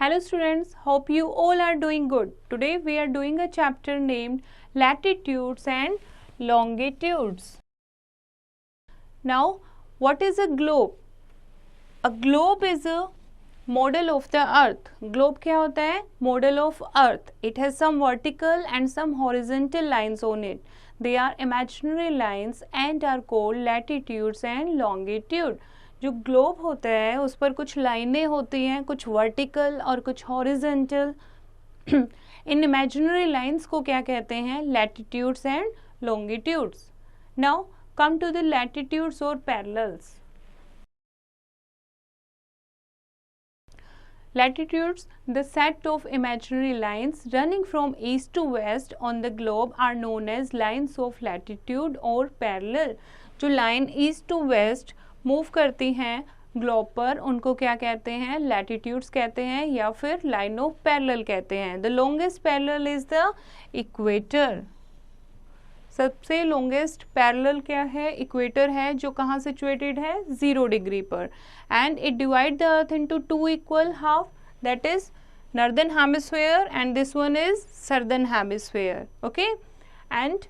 Hello students, hope you all are doing good. Today we are doing a chapter named Latitudes and Longitudes. Now, what is a globe? A globe is a model of the earth. Globe क्या होता है? Model of earth. It has some vertical and some horizontal lines on it. They are imaginary lines and are called latitudes and longitude. जो globe होता है उस पर कुछ लाइनें होती हैं, कुछ वर्टिकल और कुछ हॉरिजेंटल. इन इमेजिनरी लाइंस को क्या कहते हैं? Latitudes and longitudes. Now come to the latitudes और parallels. Latitudes, the set of imaginary lines running from east to west on the globe are known as lines of latitude or parallel. जो line east to west move करती हैं globe पर उनको क्या कहते हैं? Latitudes कहते हैं या फिर लाइन ऑफ पैरेलल कहते हैं. The longest parallel is the equator. सबसे लॉन्गेस्ट पैरेलल क्या है? इक्वेटर है, जो कहाँ सिचुएटेड है? 0 डिग्री पर. And it divide the earth into 2 equal half, that is northern hemisphere and this one is southern hemisphere. Okay. And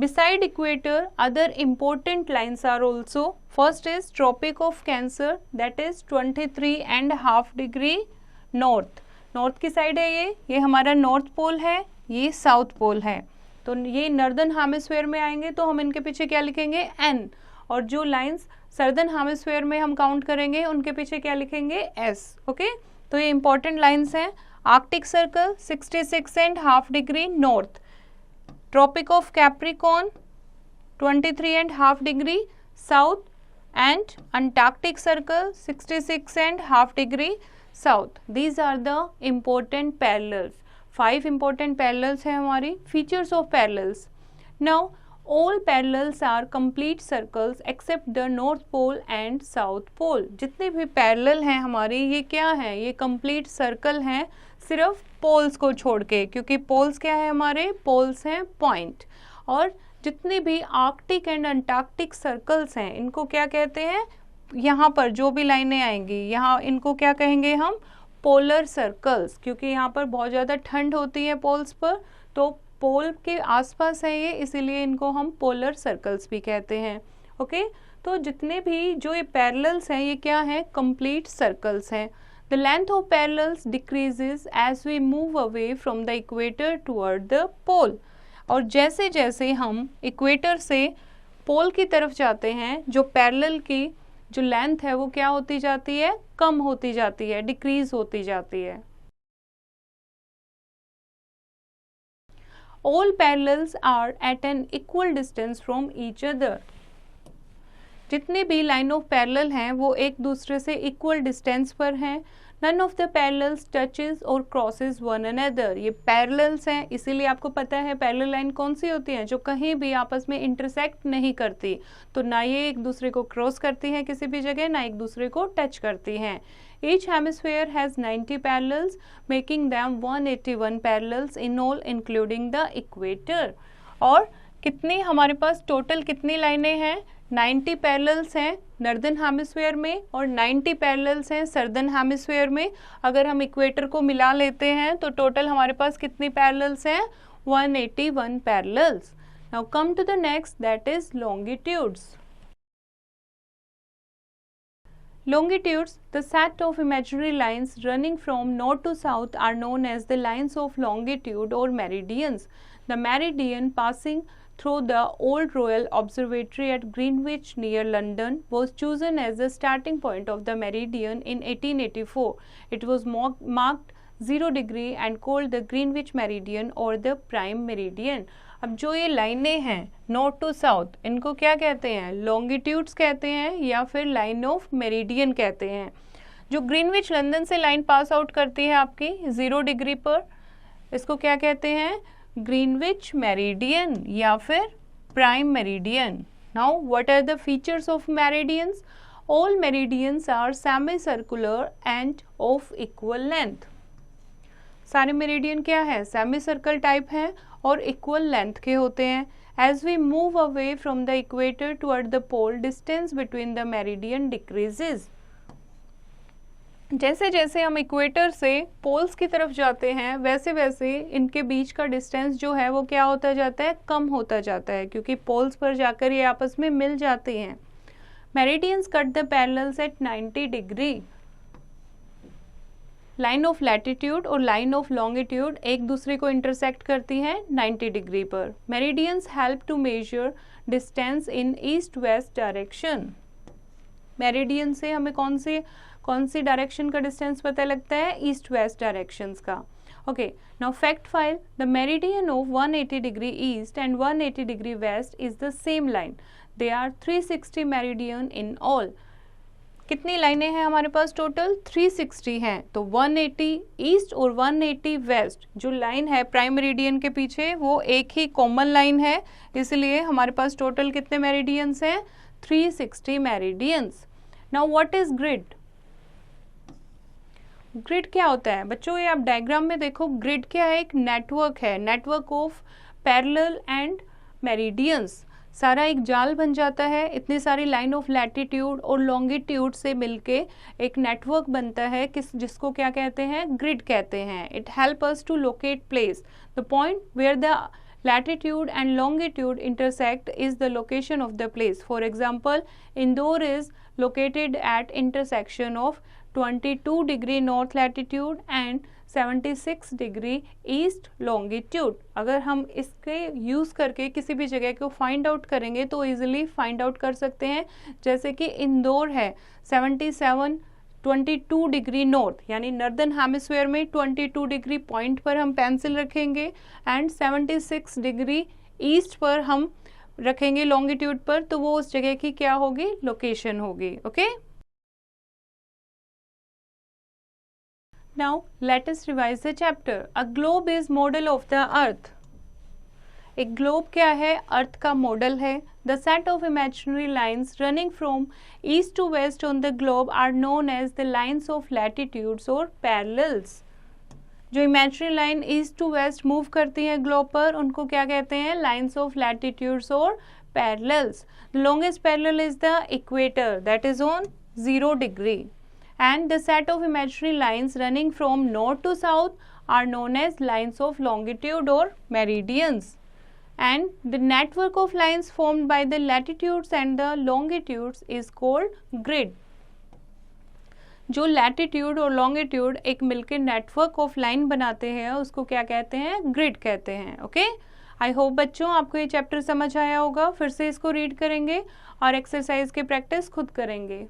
beside equator other important lines are also. First is Tropic of Cancer, that is 23.5 degree north. North की side है ये हमारा north pole है, ये south pole है. तो ये northern hemisphere में आएंगे तो हम इनके पीछे क्या लिखेंगे? एन. और जो लाइंस सदर्न हेमिस्फीयर में हम काउंट करेंगे उनके पीछे क्या लिखेंगे? एस. ओके. तो ये इंपॉर्टेंट लाइंस हैं. Arctic circle 66.5 degree north. Tropic of Capricorn 23.5 degree south and Antarctic Circle 66.5 degree south. These are the important parallels. 5 important parallels हैं हमारी. Features of parallels. Now all parallels are complete circles except the North Pole and South Pole. जितने भी parallel हैं हमारी ये क्या हैं? ये complete circle हैं सिर्फ पोल्स को छोड़ के, क्योंकि पोल्स क्या है हमारे? पोल्स हैं पॉइंट. और जितने भी आर्कटिक एंड अंटार्कटिक सर्कल्स हैं इनको क्या कहते हैं? यहाँ पर जो भी लाइनें आएंगी यहाँ इनको क्या कहेंगे हम? Polar circles. क्योंकि यहाँ पर बहुत ज़्यादा ठंड होती है पोल्स पर, तो पोल के आसपास है ये, इसीलिए इनको हम पोलर सर्कल्स भी कहते हैं. ओके. तो जितने भी जो ये पैरेलल्स हैं ये क्या हैं? कंप्लीट सर्कल्स हैं. The length of parallels decreases as we move away from the equator toward the pole. और जैसे जैसे हम इक्वेटर से पोल की तरफ जाते हैं जो पैरेलल की जो लेंथ है वो क्या होती जाती है? कम होती जाती है, डिक्रीज होती जाती है. All parallels are at an equal distance from each other. जितने भी लाइन ऑफ पैरेलल हैं वो एक दूसरे से इक्वल डिस्टेंस पर हैं. None of the parallels touches और क्रॉसेस वन अनदर. ये पैरेलल्स हैं इसीलिए आपको पता है पैरेलल लाइन कौन सी होती हैं? जो कहीं भी आपस में इंटरसेक्ट नहीं करती. तो ना ये एक दूसरे को क्रॉस करती हैं किसी भी जगह, ना एक दूसरे को टच करती हैं. Each hemisphere has 90 parallels, making them 181 parallels in all, including the equator. और कितनी हमारे पास टोटल कितनी लाइनें हैं? 90 पैरेलल्स हैं नॉर्दर्न हेमिस्फीयर में और 90 पैरेलल्स हैं सदर्न हेमिस्फीयर में. अगर हम इक्वेटर को मिला लेते हैं तो टोटल हमारे पास कितनी पैरेलल्स हैं? 181 parallels. Now come to the next, that is longitudes. Longitudes, the set of imaginary lines running from north to south, are known as the lines of longitude or meridians. The meridian passing through the Old Royal Observatory at Greenwich near London was chosen as the starting point of the meridian in 1884. It was marked 0 degree and called the Greenwich Meridian or the Prime Meridian. अब जो ये लाइनें हैं north to south इनको क्या कहते हैं? Longitudes कहते हैं या फिर लाइन ऑफ मेरिडियन कहते हैं. जो ग्रीनविच लंदन से लाइन पास आउट करती है आपकी 0 डिग्री पर, इसको क्या कहते हैं? ग्रीनविच मेरिडियन या फिर prime meridian. Now what are the features of meridians? All meridians are semi circular and of equal length. सारे मेरिडियन क्या है? सेमी सर्कल टाइप हैं और इक्वल लेंथ के होते हैं. As we move away from the equator toward the pole, distance between the meridian decreases. जैसे जैसे हम इक्वेटर से पोल्स की तरफ जाते हैं वैसे वैसे इनके बीच का डिस्टेंस जो है वो क्या होता जाता है, कम होता जाता है, क्योंकि पोल्स पर जाकर ये आपस में मिल जाते हैं। Meridians cut the parallels at 90 degree. Line of latitude और लाइन ऑफ लॉन्गिट्यूड एक दूसरे को इंटरसेक्ट करती हैं 90 डिग्री पर। Meridians help to measure distance in east west direction. Meridian से हमें कौन सी डायरेक्शन का डिस्टेंस पता लगता है, ईस्ट वेस्ट डायरेक्शंस का। Okay, now fact file, the meridian of 180 degree east and 180 degree west is the same line. They are 360 meridian in all. कितनी लाइनें हैं हमारे पास टोटल, 360 हैं। तो 180 ईस्ट और 180 वेस्ट जो लाइन है प्राइम मेरिडियन के पीछे वो एक ही कॉमन लाइन है, इसलिए हमारे पास टोटल कितने मेरिडियंस हैं, 360 meridians. Now what is grid? Grid क्या होता है बच्चों, ये आप डायग्राम में देखो, ग्रिड क्या है, एक नेटवर्क है, network of parallel and meridians. सारा एक जाल बन जाता है, इतनी सारी लाइन ऑफ लैटिट्यूड और लॉन्गिट्यूड से मिलके एक नेटवर्क बनता है, जिसको क्या कहते हैं, ग्रिड कहते हैं। It help us to locate place. The point where the latitude and longitude intersect is the location of the place. For example, Indore is located at intersection of 22 degree north latitude and 76 degree east longitude. अगर हम इसके use करके किसी भी जगह को find out करेंगे तो इजीली फाइंड आउट कर सकते हैं। जैसे कि इंदौर है 22 डिग्री नॉर्थ, यानी नॉर्दर्न हेमिस्फीयर में 22 डिग्री पॉइंट पर हम पेंसिल रखेंगे एंड 76 डिग्री ईस्ट पर हम रखेंगे लॉन्गिट्यूड पर, तो वो उस जगह की क्या होगी, लोकेशन होगी। Okay, now let us revise the chapter. A globe is model of the earth. एक ग्लोब क्या है, अर्थ का मॉडल है। The set of imaginary lines running from east to west on the globe are known as the lines of latitudes और parallels. जो imaginary line east to west move करती हैं globe पर, उनको क्या कहते हैं, लाइन्स ऑफ लैटिट्यूड्स और parallels. The longest parallel is the equator, that is on 0 degree, and the set of imaginary lines running from north to south are known as lines of longitude or meridians, and the network of lines formed by the latitudes and the longitudes is called grid. जो latitude और longitude एक मिलकर network of line बनाते हैं उसको क्या कहते हैं, ग्रिड कहते हैं। ओके, आई होप बच्चों आपको ये चैप्टर समझ आया होगा। फिर से इसको रीड करेंगे और एक्सरसाइज की प्रैक्टिस खुद करेंगे।